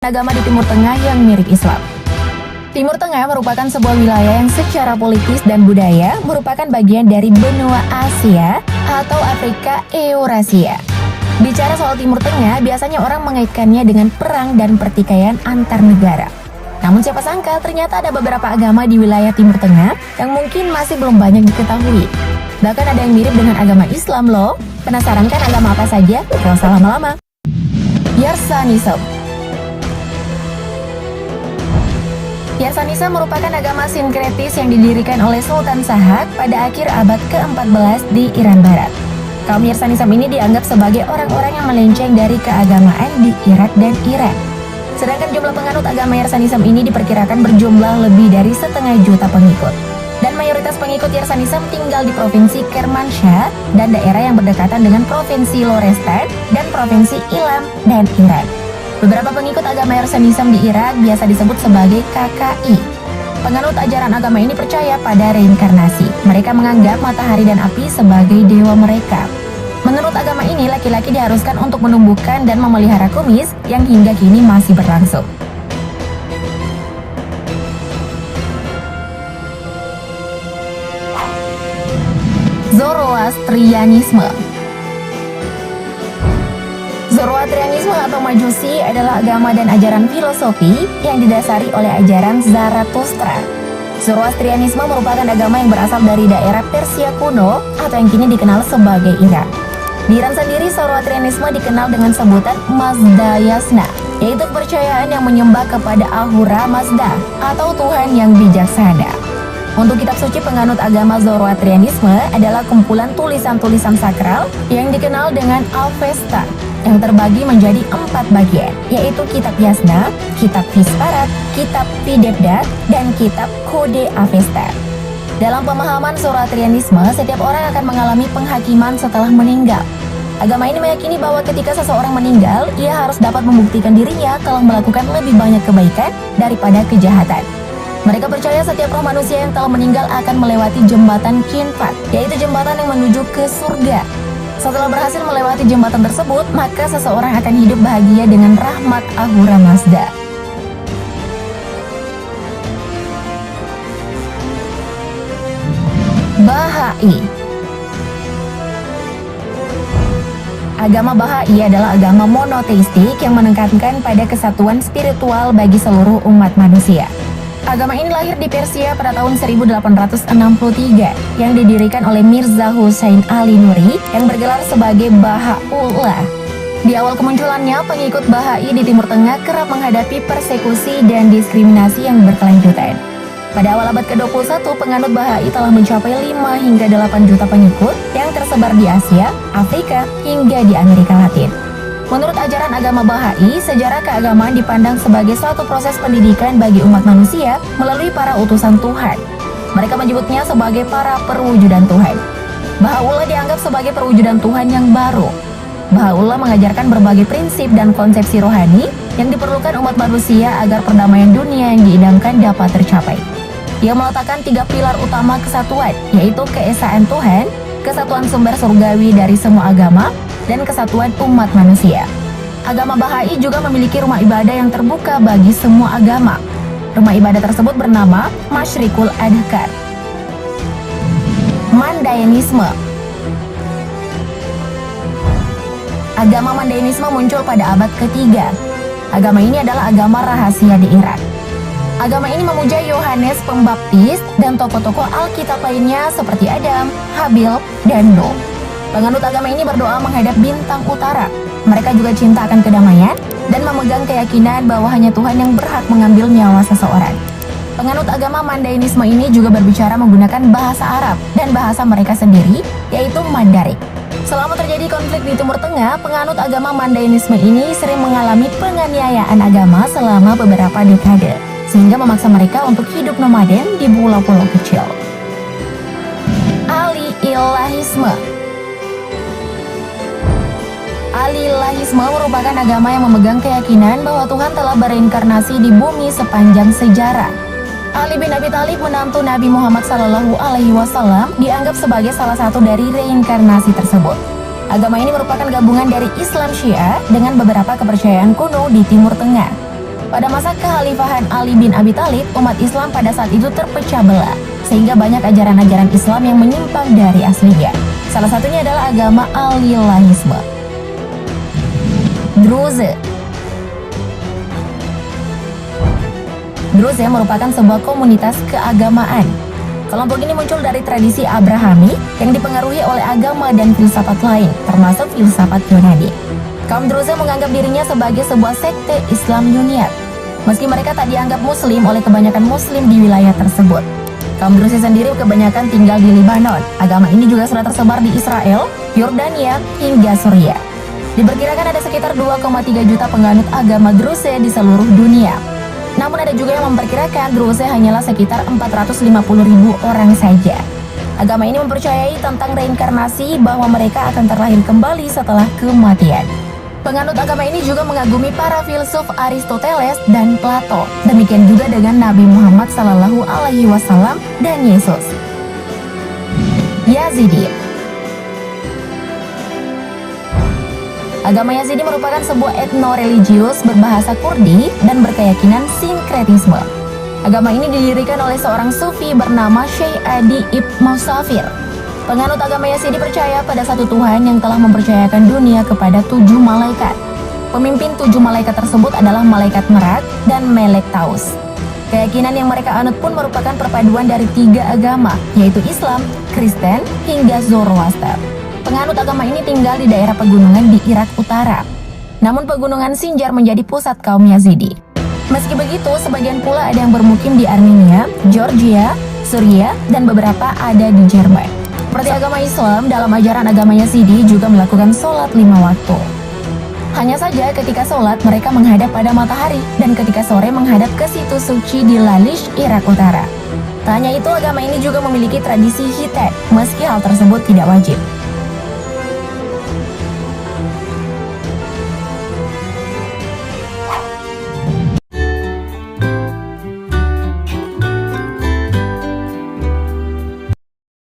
agama di Timur Tengah yang mirip Islam. Timur Tengah merupakan sebuah wilayah yang secara politis dan budaya merupakan bagian dari benua Asia atau Afrika Eurasia. Bicara soal Timur Tengah, biasanya orang mengaitkannya dengan perang dan pertikaian antar negara. Namun siapa sangka ternyata ada beberapa agama di wilayah Timur Tengah yang mungkin masih belum banyak diketahui. Bahkan ada yang mirip dengan agama Islam loh. Penasaran kan agama apa saja? Gak usah lama-lama. Yarsanism. Yarsanism merupakan agama sinkretis yang didirikan oleh Sultan Sahak pada akhir abad ke-14 di Iran Barat. Kaum Yarsanism ini dianggap sebagai orang-orang yang melenceng dari keagamaan di Irak dan Iran. Sedangkan jumlah penganut agama Yarsanism ini diperkirakan berjumlah lebih dari 1,5 juta pengikut. Dan mayoritas pengikut Yarsanism tinggal di Provinsi Kermanshah dan daerah yang berdekatan dengan Provinsi Lorestan dan Provinsi Ilam dan Iran. Beberapa pengikut agama Yarsanism di Irak biasa disebut sebagai KKI. Penganut ajaran agama ini percaya pada reinkarnasi. Mereka menganggap matahari dan api sebagai dewa mereka. Menurut agama ini, laki-laki diharuskan untuk menumbuhkan dan memelihara kumis yang hingga kini masih berlangsung. Zoroastrianisme. Zoroastrianisme atau Majusi adalah agama dan ajaran filosofi yang didasari oleh ajaran Zarathustra. Zoroastrianisme merupakan agama yang berasal dari daerah Persia kuno atau yang kini dikenal sebagai Irak. Di Iran sendiri, Zoroastrianisme dikenal dengan sebutan Mazdayasna, yaitu kepercayaan yang menyembah kepada Ahura Mazda atau Tuhan yang bijaksana. Untuk kitab suci penganut agama Zoroastrianisme adalah kumpulan tulisan-tulisan sakral yang dikenal dengan Avesta, yang terbagi menjadi 4 bagian, yaitu Kitab Yasna, Kitab Visvarat, Kitab Videbda, dan Kitab Kode Avesta. Dalam pemahaman Zoroastrianisme, setiap orang akan mengalami penghakiman setelah meninggal. Agama ini meyakini bahwa ketika seseorang meninggal, ia harus dapat membuktikan dirinya telah melakukan lebih banyak kebaikan daripada kejahatan. Mereka percaya setiap roh manusia yang telah meninggal akan melewati jembatan Kinfat, yaitu jembatan yang menuju ke surga. Setelah berhasil melewati jembatan tersebut, maka seseorang akan hidup bahagia dengan rahmat Ahura Mazda. Bahai. Agama Bahai adalah agama monoteistik yang menekankan pada kesatuan spiritual bagi seluruh umat manusia. Agama ini lahir di Persia pada tahun 1863 yang didirikan oleh Mirza Hussein Ali Nuri yang bergelar sebagai Baha'u'llah. Di awal kemunculannya, pengikut Bahai di Timur Tengah kerap menghadapi persekusi dan diskriminasi yang berkelanjutan. Pada awal abad ke-21, penganut Bahai telah mencapai 5 hingga 8 juta pengikut yang tersebar di Asia, Afrika, hingga di Amerika Latin. Menurut ajaran agama Bahai, sejarah keagamaan dipandang sebagai suatu proses pendidikan bagi umat manusia melalui para utusan Tuhan. Mereka menyebutnya sebagai para perwujudan Tuhan. Baha'u'llah dianggap sebagai perwujudan Tuhan yang baru. Baha'u'llah mengajarkan berbagai prinsip dan konsepsi rohani yang diperlukan umat manusia agar perdamaian dunia yang diidamkan dapat tercapai. Ia meletakkan 3 pilar utama kesatuan, yaitu keesaan Tuhan, kesatuan sumber surgawi dari semua agama, dan kesatuan umat manusia. Agama Bahai juga memiliki rumah ibadah yang terbuka bagi semua agama. Rumah ibadah tersebut bernama Masyrikul Adhkar. Mandainisme. Agama Mandainisme muncul pada abad ke-3. Agama ini adalah agama rahasia di Irak. Agama ini memuja Yohanes Pembaptis dan tokoh-tokoh Alkitab lainnya seperti Adam, Habil, dan Nuh. Penganut agama ini berdoa menghadap bintang utara. Mereka juga cinta akan kedamaian dan memegang keyakinan bahwa hanya Tuhan yang berhak mengambil nyawa seseorang. Penganut agama Mandainisme ini juga berbicara menggunakan bahasa Arab dan bahasa mereka sendiri, yaitu Mandarik. Selama terjadi konflik di Timur Tengah, penganut agama Mandainisme ini sering mengalami penganiayaan agama selama beberapa dekade, sehingga memaksa mereka untuk hidup nomaden di pulau-pulau kecil. Al-Ilahisme. Al-Ilahisme merupakan agama yang memegang keyakinan bahwa Tuhan telah bereinkarnasi di bumi sepanjang sejarah. Ali bin Abi Thalib, menantu Nabi Muhammad SAW, dianggap sebagai salah satu dari reinkarnasi tersebut. Agama ini merupakan gabungan dari Islam Syiah dengan beberapa kepercayaan kuno di Timur Tengah. Pada masa kekhalifahan Ali bin Abi Thalib, umat Islam pada saat itu terpecah belah, sehingga banyak ajaran-ajaran Islam yang menyimpang dari aslinya. Salah satunya adalah agama Al-Ilahisme. Druze. Druze merupakan sebuah komunitas keagamaan. Kelompok ini muncul dari tradisi Abrahami yang dipengaruhi oleh agama dan filsafat lain, termasuk filsafat Yunani. Kaum Druze menganggap dirinya sebagai sebuah sekte Islam Yunani. Meski mereka tak dianggap muslim oleh kebanyakan muslim di wilayah tersebut. Kaum Druze sendiri kebanyakan tinggal di Lebanon. Agama ini juga sudah tersebar di Israel, Yordania, hingga Suriah. Diperkirakan ada sekitar 2,3 juta penganut agama Druze di seluruh dunia. Namun ada juga yang memperkirakan Druze hanyalah sekitar 450.000 orang saja. Agama ini mempercayai tentang reinkarnasi, bahwa mereka akan terlahir kembali setelah kematian. Penganut agama ini juga mengagumi para filsuf Aristoteles dan Plato. Demikian juga dengan Nabi Muhammad SAW dan Yesus. Yazidi. Agama Yazidi merupakan sebuah etno-religius berbahasa Kurdi dan berkeyakinan sinkretisme. Agama ini didirikan oleh seorang sufi bernama Syekh Adi Ibn Musafir. Penganut agama Yazidi percaya pada satu Tuhan yang telah mempercayakan dunia kepada 7 malaikat. Pemimpin 7 malaikat tersebut adalah malaikat Merak dan Melek Taus. Keyakinan yang mereka anut pun merupakan perpaduan dari 3 agama, yaitu Islam, Kristen, hingga Zoroaster. Penganut agama ini tinggal di daerah pegunungan di Irak Utara. Namun pegunungan Sinjar menjadi pusat kaum Yazidi. Meski begitu, sebagian pula ada yang bermukim di Armenia, Georgia, Suriah, dan beberapa ada di Jerman. Seperti agama Islam, dalam ajaran agama Yazidi juga melakukan sholat 5 waktu. Hanya saja ketika sholat mereka menghadap pada matahari, dan ketika sore menghadap ke situs suci di Lalish, Irak Utara. Tak hanya itu, agama ini juga memiliki tradisi khitan, meski hal tersebut tidak wajib.